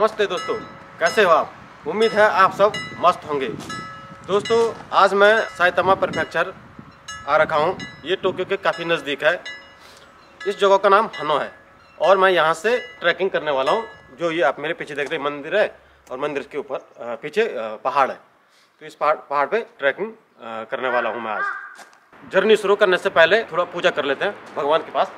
नमस्ते दोस्तों, कैसे हो आप? उम्मीद है आप सब मस्त होंगे। दोस्तों आज मैं साइतामा प्रीफेक्चर आ रखा हूँ। ये टोक्यो के काफ़ी नज़दीक है। इस जगह का नाम हनो है और मैं यहाँ से ट्रैकिंग करने वाला हूँ। जो ये आप मेरे पीछे देख रहे मंदिर है और मंदिर के ऊपर पीछे पहाड़ है, तो इस पहाड़ पे ट्रैकिंग करने वाला हूँ मैं आज। जर्नी शुरू करने से पहले थोड़ा पूजा कर लेते हैं भगवान के पास।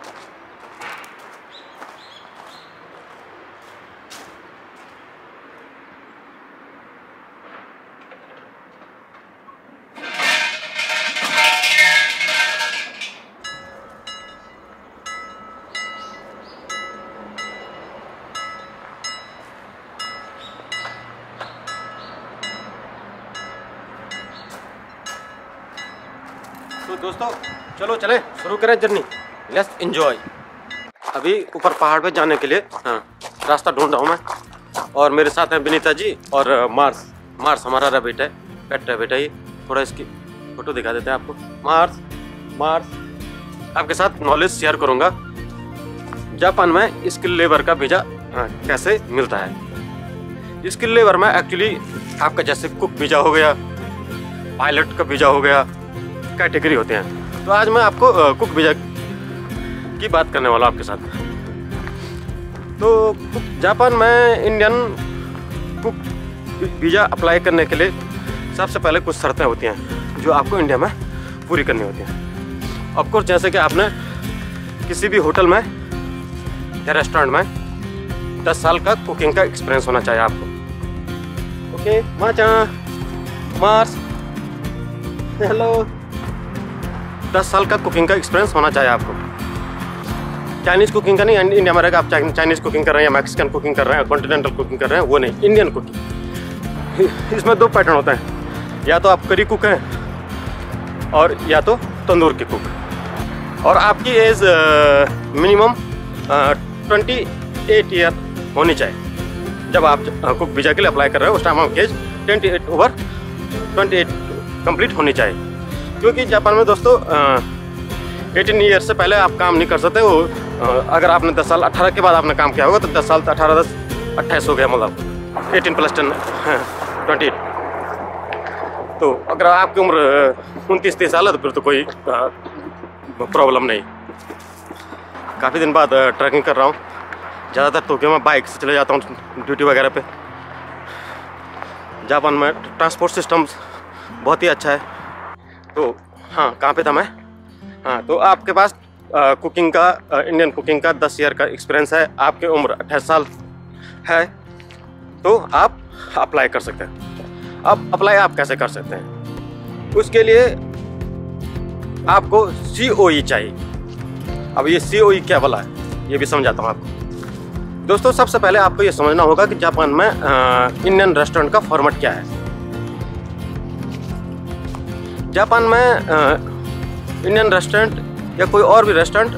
तो दोस्तों चलो चलें, शुरू करें जर्नी। Let's enjoy. अभी ऊपर पहाड़ पे जाने के लिए रास्ता ढूंढ रहा हूँ मैं, और मेरे साथ हैं विनीता जी और मार्स हमारा रैबिट है, पेट रैबिट है। ये थोड़ा इसकी फोटो दिखा देते हैं आपको। मार्स आपके साथ नॉलेज शेयर करूँगा जापान में स्किल लेबर का वीज़ा कैसे मिलता है। स्किल लेबर में एक्चुअली आपका जैसे कुक वीज़ा हो गया, पायलट का वीज़ा हो गया, कैटेगरी होते हैं। तो आज मैं आपको कुक वीज़ा की बात करने वाला हूँ आपके साथ। तो जापान में इंडियन कुक वीज़ा अप्लाई करने के लिए सबसे पहले कुछ शर्तें होती हैं जो आपको इंडिया में पूरी करनी होती हैं। ऑफ कोर्स जैसे कि आपने किसी भी होटल में या रेस्टोरेंट में 10 साल का कुकिंग का एक्सपीरियंस होना चाहिए आपको। ओके मार्स हेलो, 10 साल का कुकिंग का एक्सपीरियंस होना चाहिए आपको। चाइनीज़ कुकिंग का नहीं, इंडिया में रहेगा आप चाइनीज़ कुकिंग कर रहे हैं या मैक्सिकन कुकिंग कर रहे हैं, कॉन्टिनेंटल कुकिंग कर रहे हैं, वो नहीं, इंडियन कुकिंग। इसमें 2 पैटर्न होते हैं, या तो आप करी कुक हैं और या तो तंदूर के कुक। और आपकी एज मिनिमम 28 ईयर होनी चाहिए। जब आप कुक वीज़ा के लिए अप्लाई कर रहे हो उस टाइम आपकी एज 28 कंप्लीट होनी चाहिए। क्योंकि जापान में दोस्तों 18 ईयर से पहले आप काम नहीं कर सकते हो। अगर आपने 10 साल 18 के बाद आपने काम किया होगा तो 10 साल 18 10 28 हो गया, मतलब 18 + 10 28। तो अगर आपकी उम्र 29-30 साल है तो फिर तो कोई प्रॉब्लम नहीं। काफ़ी दिन बाद ट्रैकिंग कर रहा हूँ। ज़्यादातर टोक्यो में बाइक से चले जाता हूँ ड्यूटी वगैरह पे। जापान में ट्रांसपोर्ट सिस्टम बहुत ही अच्छा है। तो हाँ, कहाँ पे था मैं? हाँ, तो आपके पास कुकिंग का इंडियन कुकिंग का 10 ईयर का एक्सपीरियंस है, आपकी उम्र 28 साल है, तो आप अप्लाई कर सकते हैं। अब अप्लाई आप कैसे कर सकते हैं? उसके लिए आपको COE चाहिए। अब ये COE क्या वाला है ये भी समझाता हूँ आपको। दोस्तों सबसे पहले आपको ये समझना होगा कि जापान में इंडियन रेस्टोरेंट का फॉर्मेट क्या है। जापान में इंडियन रेस्टोरेंट या कोई और भी रेस्टोरेंट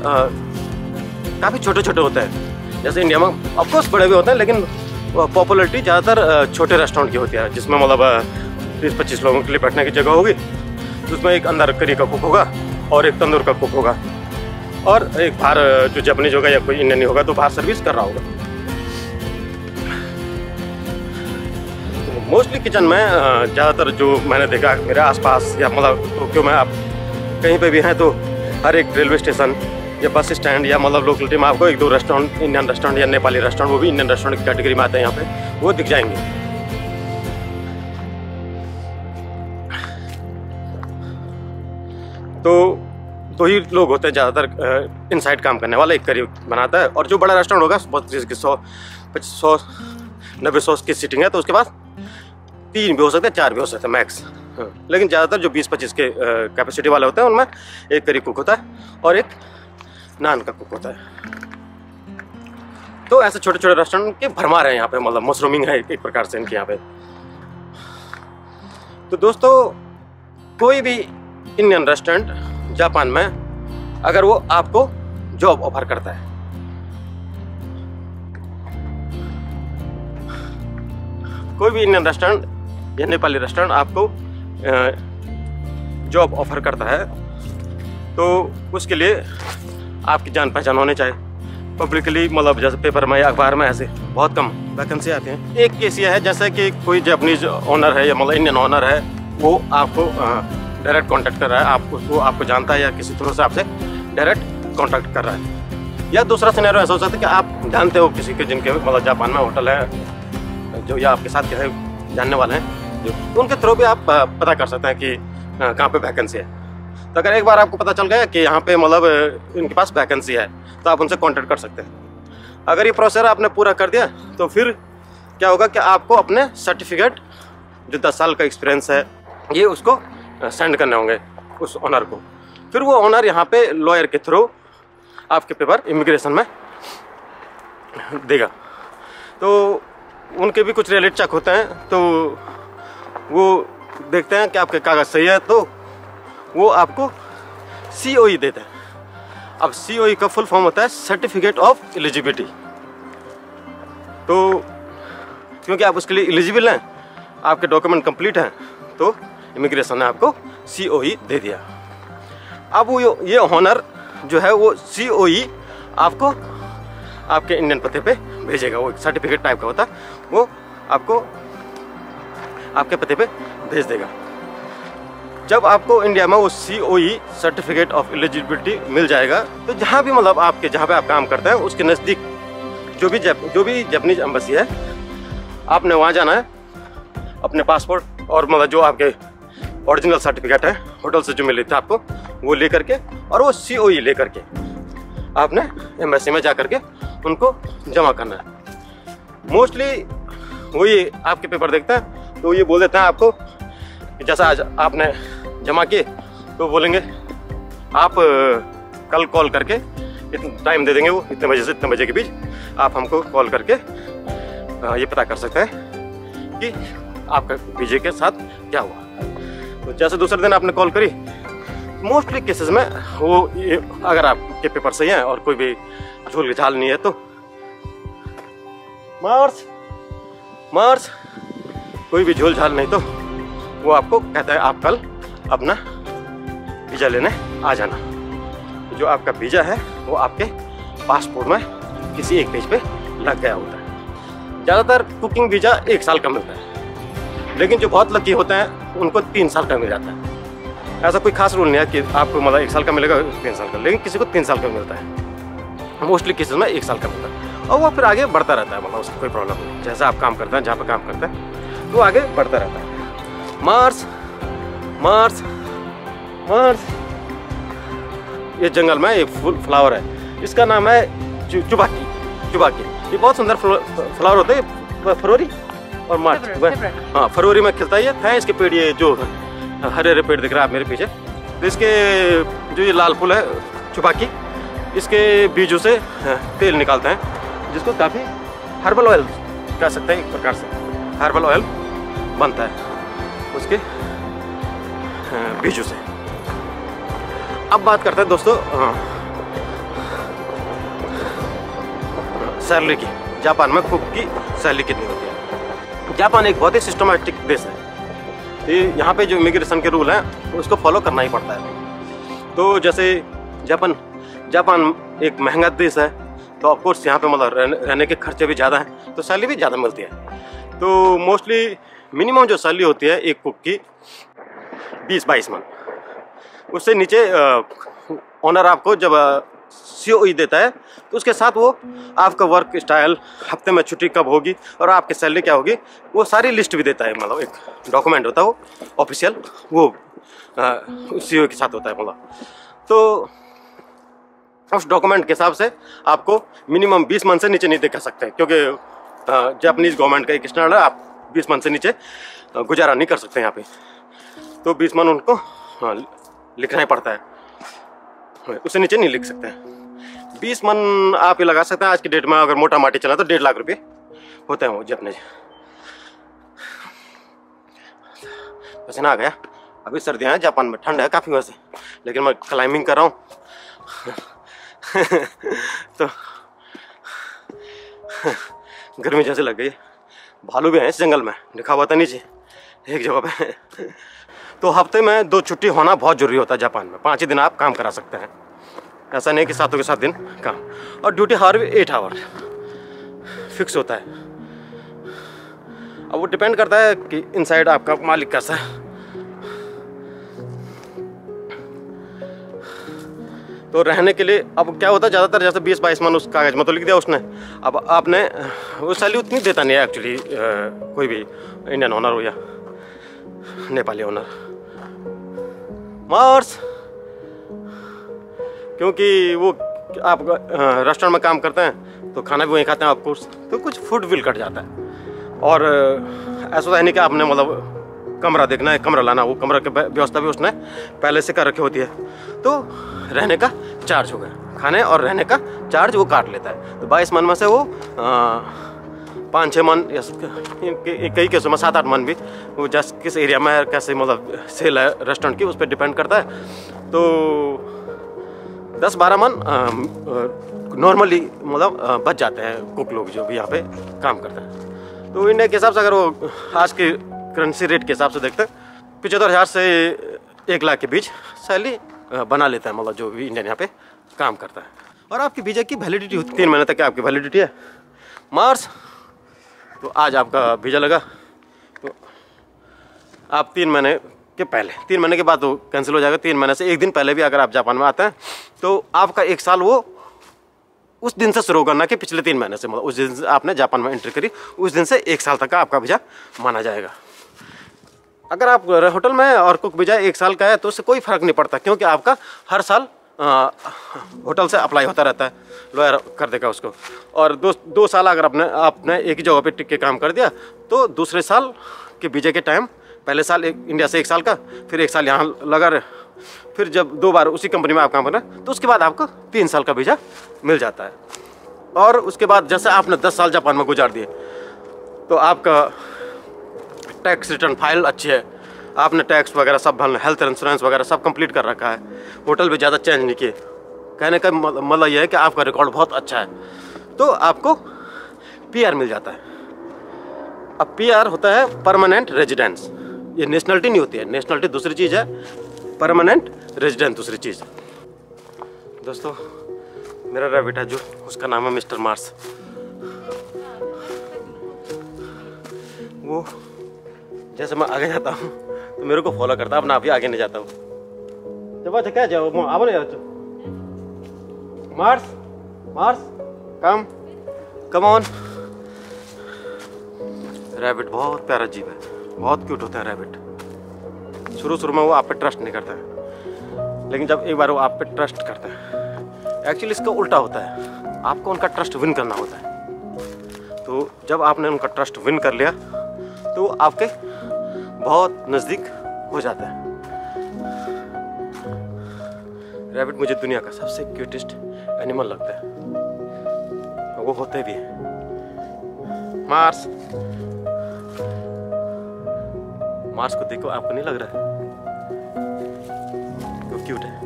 काफ़ी छोटे छोटे होते हैं। जैसे इंडिया में ऑफकोर्स बड़े भी होते हैं, लेकिन पॉपुलरिटी ज़्यादातर छोटे रेस्टोरेंट की होती है, जिसमें मतलब 20-25 लोगों के लिए बैठने की जगह होगी। उसमें एक अंदर करी का कुक होगा और एक तंदूर का कुक होगा, और एक बाहर जो जापानीज होगा या कोई इंडियन होगा तो बाहर सर्विस कर रहा होगा। मोस्टली किचन में ज़्यादातर जो मैंने देखा मेरे आसपास या मतलब टोक्यो में आप कहीं पे भी हैं तो हर एक रेलवे स्टेशन या बस स्टैंड या मतलब लोकेलिटी में आपको 1-2 रेस्टोरेंट, इंडियन रेस्टोरेंट या नेपाली रेस्टोरेंट, वो भी इंडियन रेस्टोरेंट की कैटेगरी में आते हैं, यहाँ पे वो दिख जाएंगे। तो 2 ही लोग होते हैं ज़्यादातर इनसाइड काम करने वाला, एक करी बनाता है, और जो बड़ा रेस्टोरेंट होगा 100-100 की सीटिंग है तो उसके पास 3 भी हो सकते हैं, 4 भी हो सकते हैं मैक्स। लेकिन ज़्यादातर जो 20-25 के कैपेसिटी वाले होते हैं उनमें एक करी कुक होता है और एक नान का कुक होता है। तो ऐसे छोटे छोटे रेस्टोरेंट के भरमार है यहाँ पे, मतलब मशरूमिंग है एक प्रकार से इनके यहाँ पे। तो दोस्तों कोई भी इंडियन रेस्टोरेंट जापान में अगर वो आपको जॉब ऑफर करता है, कोई भी इंडियन रेस्टोरेंट या नेपाली रेस्टोरेंट आपको जॉब ऑफर करता है, तो उसके लिए आपकी जान पहचान होनी चाहिए। पब्लिकली मतलब जैसे पेपर में या अखबार में ऐसे बहुत कम वैकेंसी आती हैं। एक केस ये है जैसे कि कोई जापानीज ओनर है या मतलब इंडियन ओनर है, वो आपको डायरेक्ट कांटेक्ट कर रहा है, वो आपको जानता है या किसी थ्रू से आपसे डायरेक्ट कांटेक्ट कर रहा है। या दूसरा सिनेरियो ऐसा हो सकता है कि आप जानते हो किसी के जिनके मतलब जापान में होटल है जो या आपके साथ के जानने वाले हैं जो, उनके थ्रू भी आप पता कर सकते हैं कि कहाँ पे वैकेंसी है। तो अगर एक बार आपको पता चल गया कि यहाँ पे मतलब इनके पास वैकेंसी है तो आप उनसे कांटेक्ट कर सकते हैं। अगर ये प्रोसेस आपने पूरा कर दिया तो फिर क्या होगा कि आपको अपने सर्टिफिकेट जो 10 साल का एक्सपीरियंस है ये उसको सेंड करने होंगे उस ओनर को। फिर वो ओनर यहाँ पे लॉयर के थ्रू आपके पेपर इमिग्रेशन में देगा। तो उनके भी कुछ रियलिटी चेक होते हैं, तो वो देखते हैं कि आपके कागज़ सही है तो वो आपको COE देते हैं। अब COE का फुल फॉर्म होता है सर्टिफिकेट ऑफ एलिजिबिलिटी। तो क्योंकि आप उसके लिए एलिजिबल हैं, आपके डॉक्यूमेंट कंप्लीट हैं, तो इमिग्रेशन ने आपको COE दे दिया। अब वो ये ओनर जो है वो COE आपको आपके इंडियन पते पे भेजेगा। वो एक सर्टिफिकेट टाइप का होता है, वो आपको आपके पते पे भेज देगा। जब आपको इंडिया में वो COE सर्टिफिकेट ऑफ एलिजिबिलिटी मिल जाएगा तो जहाँ भी मतलब आपके जहाँ पे आप काम करते हैं उसके नज़दीक जो भी जापानीज एम्बेसी है, आपने वहाँ जाना है अपने पासपोर्ट और मतलब जो आपके ओरिजिनल सर्टिफिकेट है होटल से जो मिले थे आपको वो ले करके और वो COE ले करके आपने एम्बेसी में जा करके उनको जमा करना है। मोस्टली वही आपके पेपर देखते हैं तो ये बोल देते हैं आपको कि जैसा आज आपने जमा किए तो बोलेंगे आप कल कॉल करके इतना टाइम दे देंगे, वो इतने बजे से इतने बजे के बीच आप हमको कॉल करके ये पता कर सकते हैं कि आपका वीजे के साथ क्या हुआ। तो जैसे दूसरे दिन आपने कॉल करी, मोस्टली केसेस में वो अगर आपके पेपर सही हैं और कोई भी झोल झाल नहीं है तो मार्स कोई भी झोल झाल नहीं तो वो आपको कहता है आप कल अपना वीज़ा लेने आ जाना। जो आपका वीज़ा है वो आपके पासपोर्ट में किसी एक पेज पे लग गया होता है। ज़्यादातर कुकिंग वीज़ा 1 साल का मिलता है, लेकिन जो बहुत लकी होते हैं उनको 3 साल का मिल जाता है। ऐसा कोई खास रूल नहीं है कि आपको मतलब 1 साल का मिलेगा 3 साल का, लेकिन किसी को 3 साल का मिलता है। मोस्टली केसेस में 1 साल का मिलता है और वो फिर आगे बढ़ता रहता है, मतलब उसकी कोई प्रॉब्लम नहीं। जैसा आप काम करते हैं, जहाँ पर काम करते हैं तो आगे बढ़ता रहता है। मार्स ये जंगल में एक फुल फ्लावर है, इसका नाम है चुबाकी। ये बहुत सुंदर फ्लावर होते हैं फरवरी और मार्च। हाँ, फरवरी में खिलता है। इसके पेड़ ये जो हरे हरे पेड़ दिख रहा है मेरे पीछे, तो इसके जो ये लाल फूल है चुबाकी, इसके बीजों से तेल निकालते हैं जिसको काफ़ी हर्बल ऑयल कह सकते हैं। एक प्रकार से हर्बल ऑयल बनता है उसके बीजों से। अब बात करते हैं दोस्तों सैलरी की। जापान में कुक की सैलरी कितनी होती है? जापान एक बहुत ही सिस्टमेटिक देश है, तो यहाँ पे जो इमिग्रेशन के रूल हैं उसको फॉलो करना ही पड़ता है। तो जैसे जापान एक महंगा देश है, तो ऑफकोर्स यहाँ पे मतलब रहने के खर्चे भी ज़्यादा हैं, तो सैलरी भी ज़्यादा मिलती है। तो मोस्टली मिनिमम जो सैलरी होती है एक कुक की 20-22 मन। उससे नीचे ओनर आपको जब COE देता है तो उसके साथ वो आपका वर्क स्टाइल, हफ्ते में छुट्टी कब होगी और आपकी सैलरी क्या होगी, वो सारी लिस्ट भी देता है। मतलब एक डॉक्यूमेंट होता है वो ऑफिशियल, वो COE के साथ होता है मतलब। तो उस डॉक्यूमेंट के हिसाब से आपको मिनिमम 20 मन से नीचे नहीं दिखा सकते, क्योंकि जापानीज गवर्नमेंट का एक स्टैंडर्ड है, आप 20 मन से नीचे गुजारा नहीं कर सकते यहाँ पे। तो 20 मन उनको लिखना ही पड़ता है, उससे नीचे नहीं लिख सकते हैं। 20 मन आप ये लगा सकते हैं आज की डेट में, अगर मोटा माटी चला तो 1.5 लाख रुपये होते हैं वो जापानीज। पसीना आ गया। अभी सर्दियाँ हैं, जापान में ठंड है काफ़ी वैसे, लेकिन मैं क्लाइंबिंग कर रहा हूँ तो गर्मी जैसे लग गई। भालू भी हैं इस जंगल में, लिखा हुआ था नीचे एक जगह पे। तो हफ्ते में 2 छुट्टी होना बहुत ज़रूरी होता है जापान में। 5 ही दिन आप काम करा सकते हैं। ऐसा नहीं कि 7 के 7 दिन काम। और ड्यूटी हावर भी 8 आवर फिक्स होता है। अब वो डिपेंड करता है कि इनसाइड आपका मालिक कैसा है। तो रहने के लिए अब क्या होता है, ज़्यादातर जैसे 20-22 मन उस कागज़ में तो लिख दिया उसने। अब आपने वो सैलरी उतनी देता नहीं है एक्चुअली, कोई भी इंडियन ओनर हो या नेपाली ओनर। मार्स क्योंकि वो आप रेस्टोरेंट में काम करते हैं तो खाना भी वहीं खाते हैं ऑफकोर्स, तो कुछ फूड बिल कट जाता है। और ऐसा है नहीं कि आपने मतलब कमरा देखना है, कमरा लाना, वो कमरा की व्यवस्था भी उसने पहले से कर रखी होती है। तो रहने का चार्ज हो गया, खाने और रहने का चार्ज वो काट लेता है। तो 22 मन में से वो 5-6 मन या कई केसों में 7-8 मन भी, वो जस्ट किस एरिया में कैसे मतलब सेल है रेस्टोरेंट की उस पर डिपेंड करता है। तो 10-12 मन नॉर्मली मतलब बच जाते हैं कुक लोग जो भी यहाँ पे काम करते हैं। तो इंडिया के हिसाब से अगर वो आज के करेंसी रेट के हिसाब से देखते हैं 75,000 से 1 लाख के बीच सैलरी बना लेता है, मतलब जो भी इंडियन यहाँ पे काम करता है। और आपकी वीज़ा की वैलिडिटी होती है 3 महीने तक आपकी वैलिडिटी है। मार्च तो आज आपका वीज़ा लगा तो आप 3 महीने के पहले, 3 महीने के बाद तो कैंसिल हो जाएगा। 3 महीने से 1 दिन पहले भी अगर आप जापान में आते हैं तो आपका 1 साल वो उस दिन से शुरू करना कि पिछले 3 महीने से, मतलब उस दिन से आपने जापान में एंट्री करी उस दिन से 1 साल तक का आपका वीज़ा माना जाएगा। अगर आप होटल में और कुक वीज़ा 1 साल का है तो उससे कोई फ़र्क नहीं पड़ता, क्योंकि आपका हर साल होटल से अप्लाई होता रहता है, लॉयर कर देगा उसको। और 2 साल अगर आपने एक ही जगह पे टिक के काम कर दिया तो दूसरे साल के वीज़े के टाइम, पहले साल इंडिया से 1 साल का, फिर 1 साल यहाँ लगा रहे, फिर जब 2 बार उसी कंपनी में आप काम करना तो उसके बाद आपको 3 साल का वीज़ा मिल जाता है। और उसके बाद जैसे आपने 10 साल जापान में गुजार दिए तो आपका टैक्स रिटर्न फाइल अच्छी है, आपने टैक्स वगैरह सब भरना, हेल्थ इंश्योरेंस वगैरह सब कंप्लीट कर रखा है, होटल भी ज़्यादा चेंज नहीं किए। कहने का मतलब यह है कि आपका रिकॉर्ड बहुत अच्छा है, तो आपको पीआर मिल जाता है। अब पीआर होता है परमानेंट रेजिडेंस, ये नेशनलिटी नहीं होती है, नेशनलिटी दूसरी चीज़ है, परमानेंट रेजिडेंस दूसरी चीज़। दोस्तों मेरा रैबिट है जो, उसका नाम है मिस्टर मार्स। वो जैसे मैं आगे जाता हूँ तो मेरे को फॉलो करता है, अपना आप ही आगे नहीं जाता हूँ। जब अच्छा क्या जाओ अब नहीं जाओ। Mars Mars come on. Rabbit बहुत प्यारा जीव है, बहुत क्यूट होता है रैबिट। शुरू में वो आप पे ट्रस्ट नहीं करता है, लेकिन जब एक बार वो आप पे ट्रस्ट करता है, एक्चुअली इसका उल्टा होता है, आपको उनका ट्रस्ट विन करना होता है। तो जब आपने उनका ट्रस्ट विन कर लिया तो आपके बहुत नज़दीक हो जाता है। रैबिट मुझे दुनिया का सबसे क्यूटेस्ट एनिमल लगता है, और वो होते भी हैं। मार्स को देखो, आपको नहीं लग रहा है वो क्यूट है?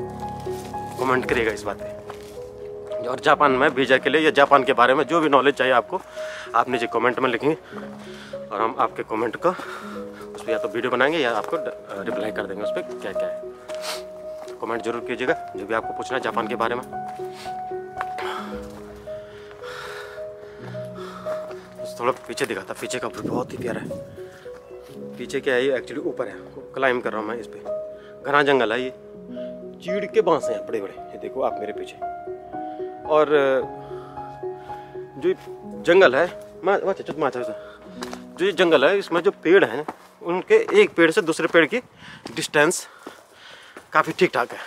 कमेंट करिएगा इस बात पे। और जापान में वीज़ा के लिए या जापान के बारे में जो भी नॉलेज चाहिए आपको, आप नीचे कमेंट में लिखेंगे और हम आपके कमेंट को उस पर या तो वीडियो बनाएंगे या आपको रिप्लाई कर देंगे उस पर क्या क्या है। कमेंट जरूर कीजिएगा जो भी आपको पूछना है जापान के बारे में। थोड़ा पीछे दिखाता, पीछे का व्यू बहुत ही प्यारा है। पीछे क्या है, ये एक्चुअली ऊपर है, क्लाइम कर रहा हूँ मैं इस पर। घना जंगल है, ये चीड़ के बांस हैं बड़े बड़े, ये देखो आप मेरे पीछे। और जो जंगल है जो ये जंगल है, इसमें जो पेड़ हैं उनके एक पेड़ से दूसरे पेड़ की डिस्टेंस काफ़ी ठीक ठाक है,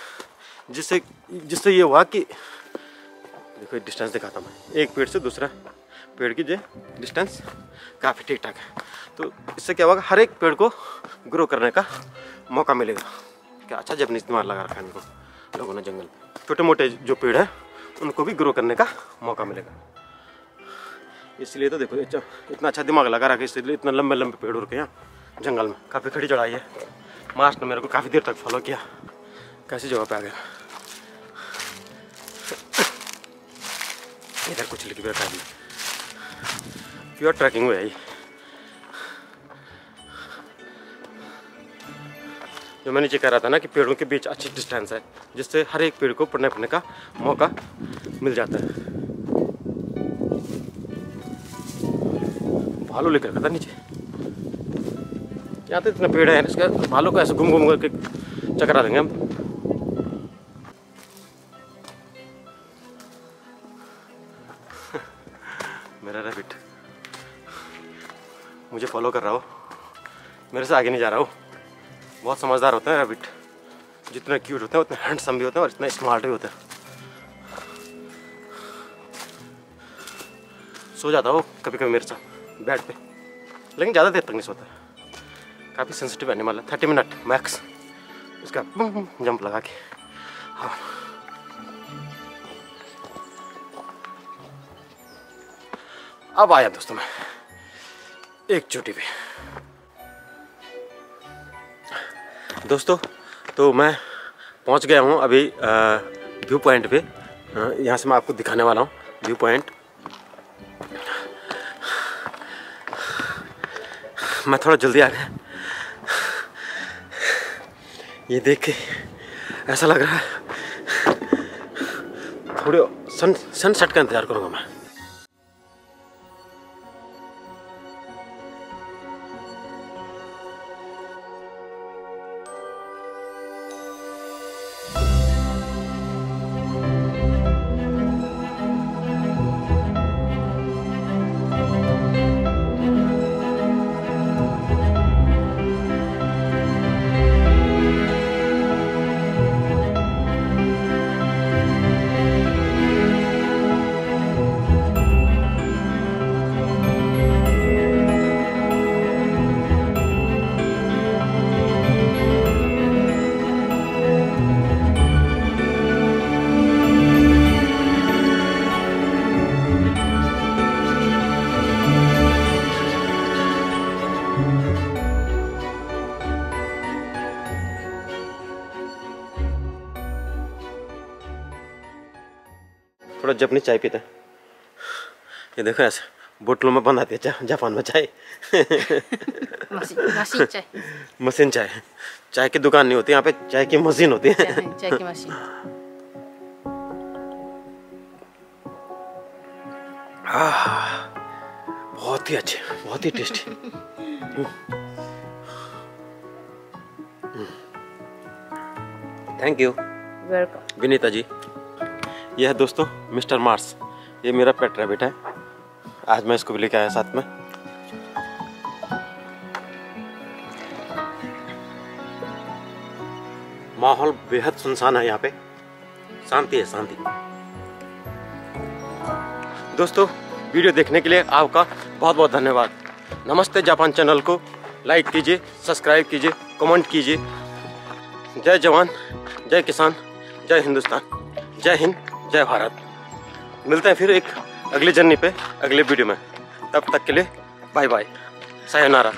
जिससे ये हुआ कि देखो डिस्टेंस दिखाता मैं, एक पेड़ से दूसरा पेड़ की जो डिस्टेंस काफ़ी ठीक ठाक है। तो इससे क्या होगा, हर एक पेड़ को ग्रो करने का मौका मिलेगा। क्या अच्छा जब इस्तेमाल लगा रखा है इनको लोगों ने जंगल में। छोटे मोटे जो पेड़ है उनको भी ग्रो करने का मौका मिलेगा। इसलिए तो देखो इतना अच्छा दिमाग लगा रखा है, इसलिए इतना लंबे लंबे पेड़ उड़ के यहाँ जंगल में। काफ़ी खड़ी चढ़ाई है। मार्स ने मेरे को काफ़ी देर तक फॉलो किया, कैसी जगह पे आ गया। इधर कुछ लिख भी रखा है, प्योर ट्रैकिंग हुई है। जो मैं नीचे कह रहा था ना कि पेड़ों के बीच अच्छी डिस्टेंस है, जिससे हर एक पेड़ को पढ़ने फिरने का मौका मिल जाता है। भालू लेकर रखा था नीचे, यहाँ तो इतने पेड़ हैं, इसका भालू को ऐसे घूम घूम करके चकरा देंगे हम। मेरा रैबिट मुझे फॉलो कर रहा हो, मेरे से आगे नहीं जा रहा हो। बहुत समझदार होता है रैबिट, जितने क्यूट होते हैं उतने हैंडसम भी होते हैं और इतना स्मार्ट भी होता है। सो जाता हो कभी कभी मेरे साथ बेड पे, लेकिन ज़्यादा देर तक नहीं सोता। काफ़ी सेंसिटिव एनिमल है। 30 मिनट मैक्स उसका जंप लगा के। हाँ, अब आया दोस्तों मैं एक चोटी पे। दोस्तों तो मैं पहुंच गया हूं अभी व्यू पॉइंट पे। यहाँ से मैं आपको दिखाने वाला हूं व्यू पॉइंट। मैं थोड़ा जल्दी आ गया, ये देख के ऐसा लग रहा है थोड़े सनसेट का इंतजार करूँगा मैं। थोड़ा जापानी चाय पीते हैं। ये देखो ऐसे बोतलों में बंद आती है जापान में चाय। मशीन चाय, मशीन चाय, चाय की दुकान नहीं होती यहाँ पे, चाय की मशीन होती है। चाय की मशीन। बहुत ही अच्छे, बहुत ही tasty. Thank you welcome Vinita ji. यह है दोस्तों मिस्टर मार्स, ये मेरा पेट रैबिट है। आज मैं इसको भी लेके आया साथ में। माहौल बेहद सुनसान है यहाँ पे, शांति है, शांति। दोस्तों वीडियो देखने के लिए आपका बहुत बहुत धन्यवाद। नमस्ते जापान चैनल को लाइक कीजिए, सब्सक्राइब कीजिए, कमेंट कीजिए। जय जवान, जय किसान, जय हिंदुस्तान, जय हिंद, जय भारत। मिलते हैं फिर एक अगली जर्नी पे, अगले वीडियो में। तब तक के लिए बाय बाय, सायोनारा।